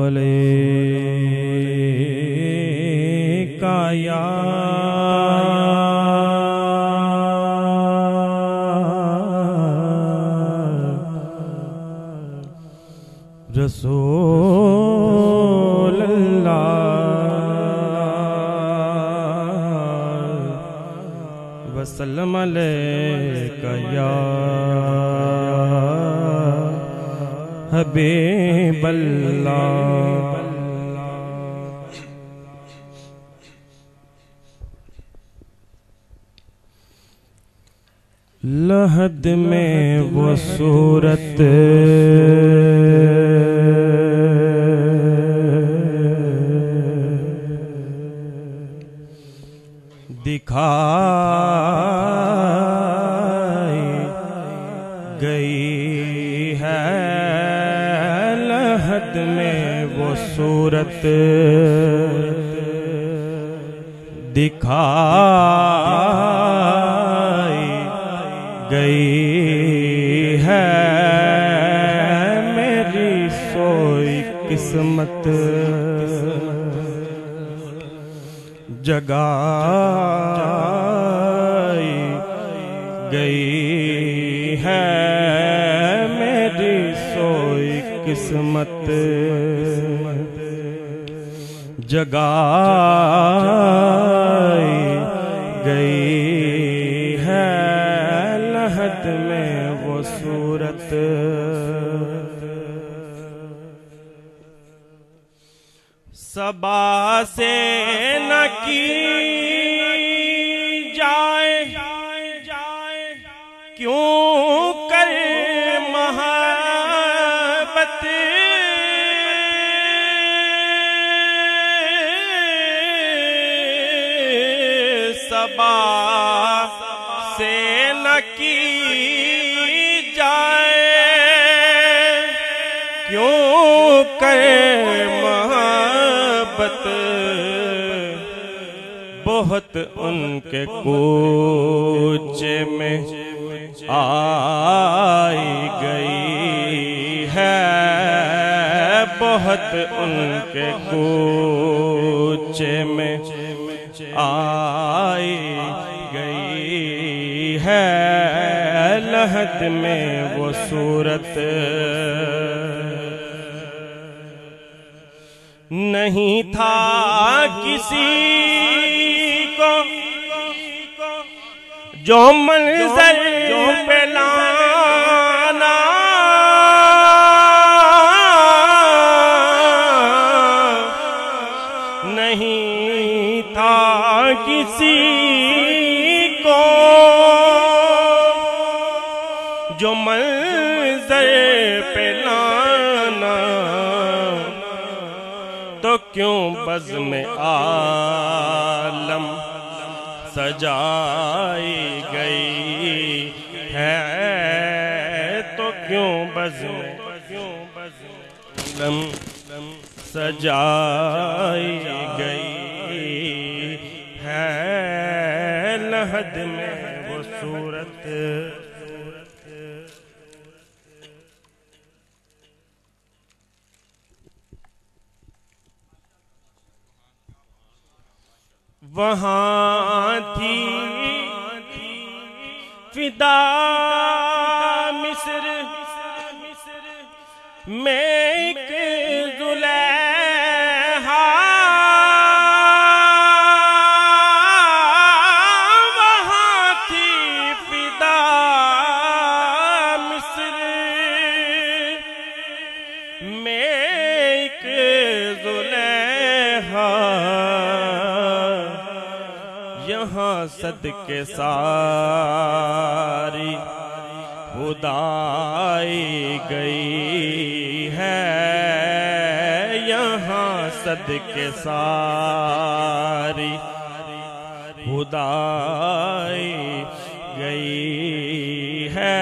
علیکا یا رسول اللہ وسلم علیکا یا حبیب اللہ لحد میں وہ صورت دکھائی گئی ہے لحد میں وہ صورت دکھائی گئی ہے میری سوئی قسمت جگائی گئی ہے میری سوئی قسمت جگائی گئی ہے لحد میں وہ صورت صبا سے نہ کی جائے کیوں کر محبت صبا سے نہ کی جائے کیوں کر بہت ان کے کوچے میں آئی گئی ہے بہت ان کے کوچے میں آئی گئی ہے لحد میں وہ صورت نہیں تھا کسی کو جو منظر پہ لانا نہیں تھا کسی کو جو منظر پہ لانا تو کیوں بزم عالم سجائی گئی ہے تو کیوں بزم عالم سجائی گئی ہے لحد میں وہ صورت وہاں تھی فدا مصر میں ایک زلیخا وہاں تھی فدا مصر میں ایک زلیخا یہاں صدقے ساری خدائی گئی ہے یہاں صدقے ساری خدائی گئی ہے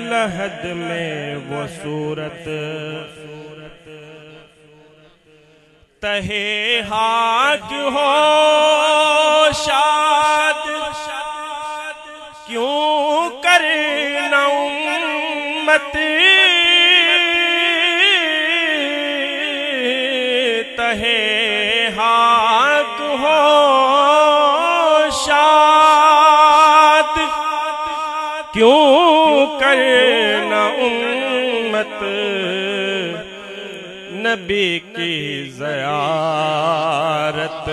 لحد میں وہ صورت تہے ہاک ہو شاد کیوں کرنا امت رہے ہاتھ ہو شاد، کیوں کرنا امت نبی کی زیارت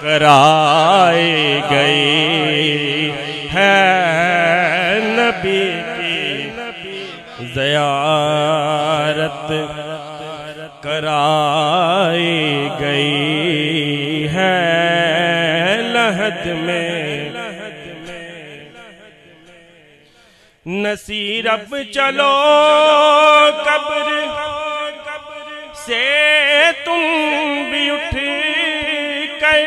کرائی گئی ہے، نبی کی زیارت کرائی گئی ہے لحد میں۔ نصیر اب چلو قبر سے تم بھی اٹھ کر،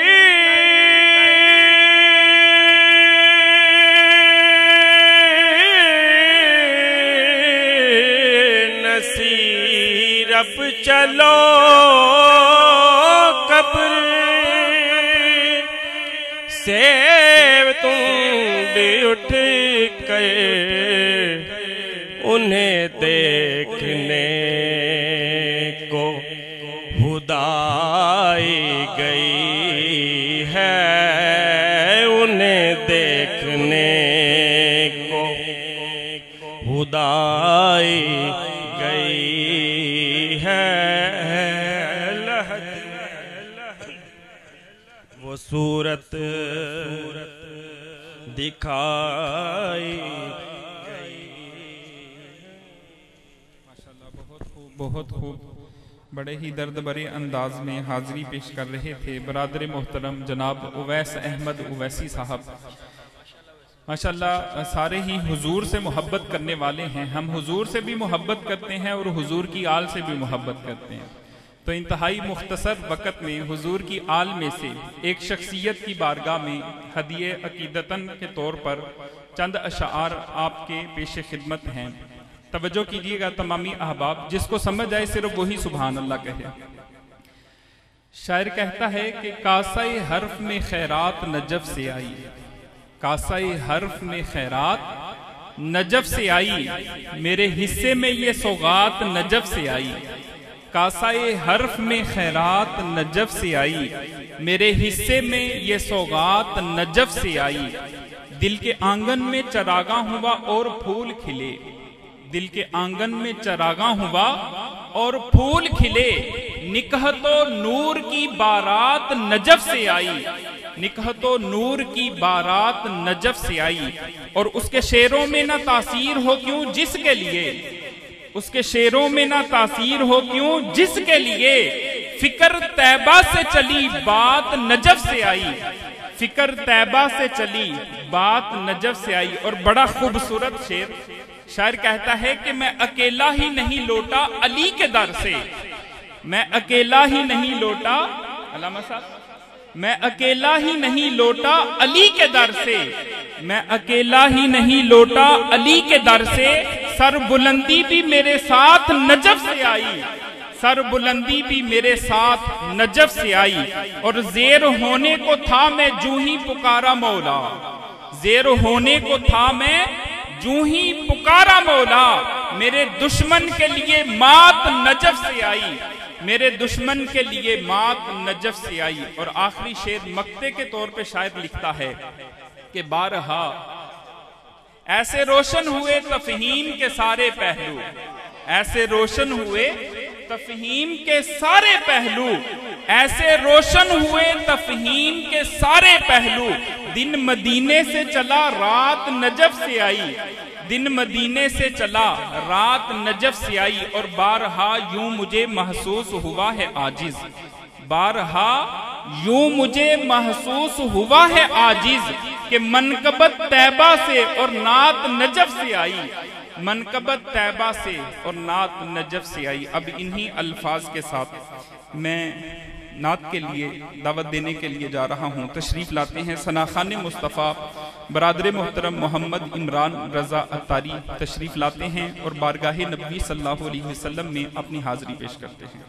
نصیر اب چلو قبر سے تم بھی اٹھ کر، انہیں دیکھنے کو خدائی گئی ہے، انہیں دیکھنے کو خدائی گئی ہے لحد وہ صورت دکھائی گئی۔ ماشاءاللہ بہت خوب بڑے ہی درد بھرے انداز میں حاضری پیش کر رہے تھے برادر محترم جناب اویس احمد اویسی صاحب۔ ماشاءاللہ سارے ہی حضور سے محبت کرنے والے ہیں، ہم حضور سے بھی محبت کرتے ہیں اور حضور کی آل سے بھی محبت کرتے ہیں، تو انتہائی مختصر وقت میں حضور کی آل میں سے ایک شخصیت کی بارگاہ میں ہدیہ عقیدتاً کے طور پر چند اشعار آپ کے پیش خدمت ہیں، توجہ کیجئے گا تمامی احباب، جس کو سمجھ آئے صرف وہی سبحان اللہ کہے۔ شاعر کہتا ہے کہ کاسہ حرف میں خیرات نجف سے آئی، کاسہ حرف میں خیرات نجف سے آئی، میرے حصے میں یہ سوغات نجف سے آئی، کاسہ حرف میں خیرات نجف سے آئی، میرے حصے میں یہ سوغات نجف سے آئی، دل کے آنگن میں چراغاں ہوا اور پھول کھلے، دل کے آنگن میں چراغاں ہوا اور پھول کھلے، نکہت و نور کی بارات نجف سے آئی، نکہت و نور کی بارات نجف سے آئی، اور اس کے شعروں میں نہ تاثیر ہو کیوں جس کے لیے، اس کے شعروں میں نہ تاثیر ہو کیوں جس کے لیے، فکر طیبہ سے چلی بات نجف سے آئی، فکر طیبہ سے چلی بات نجف سے آئی۔ اور بڑا خوبصورت شعر شاعر کہتا ہے کہ میں اکیلا ہی نہیں لوٹا علی کے در سے، میں اکیلا ہی نہیں لوٹا، علامہ صاحب، میں اکیلا ہی نہیں لوٹا علی کے در سے، میں اکیلا ہی نہیں لوٹا علی کے در سے، سر بلندی بھی میرے ساتھ نجف سے آئی، سر بلندی بھی میرے ساتھ نجف سے آئی، اور زیر ہونے کو تھا میں جوں ہی پکارا مولا، زیر ہونے کو تھا میں جوں ہی پکارا مولا، میرے دشمن کے لیے مات نجف سے آئی، میرے دشمن کے لیے مات نجف سے آئی۔ اور آخری شعر مقطع کے طور پہ شاید لکھتا ہے کہ بارہا ایسے روشن ہوئے تفہیم کے سارے پہلو، ایسے روشن ہوئے تفہیم کے سارے پہلو، ایسے روشن ہوئے تفہیم کے سارے پہلو، دن مدینے سے چلا رات نجف سے آئی، دن مدینے سے چلا رات نجف سے آئی، اور بارہا یوں مجھے محسوس ہوا ہے عاجز، بارہا یوں مجھے محسوس ہوا ہے عاجز، کہ منقبت طیبہ سے اور نعت نجف سے آئی، منقبت طیبہ سے اور نعت نجف سے آئی۔ اب انہی الفاظ کے ساتھ میں نعت کے لیے دعوت دینے کے لیے جا رہا ہوں، تشریف لاتے ہیں ثناخان مصطفیٰ برادر محترم محمد عمران رضا عطاری تشریف لاتے ہیں اور بارگاہ نبوی صلی اللہ علیہ وسلم میں اپنی حاضری پیش کرتے ہیں۔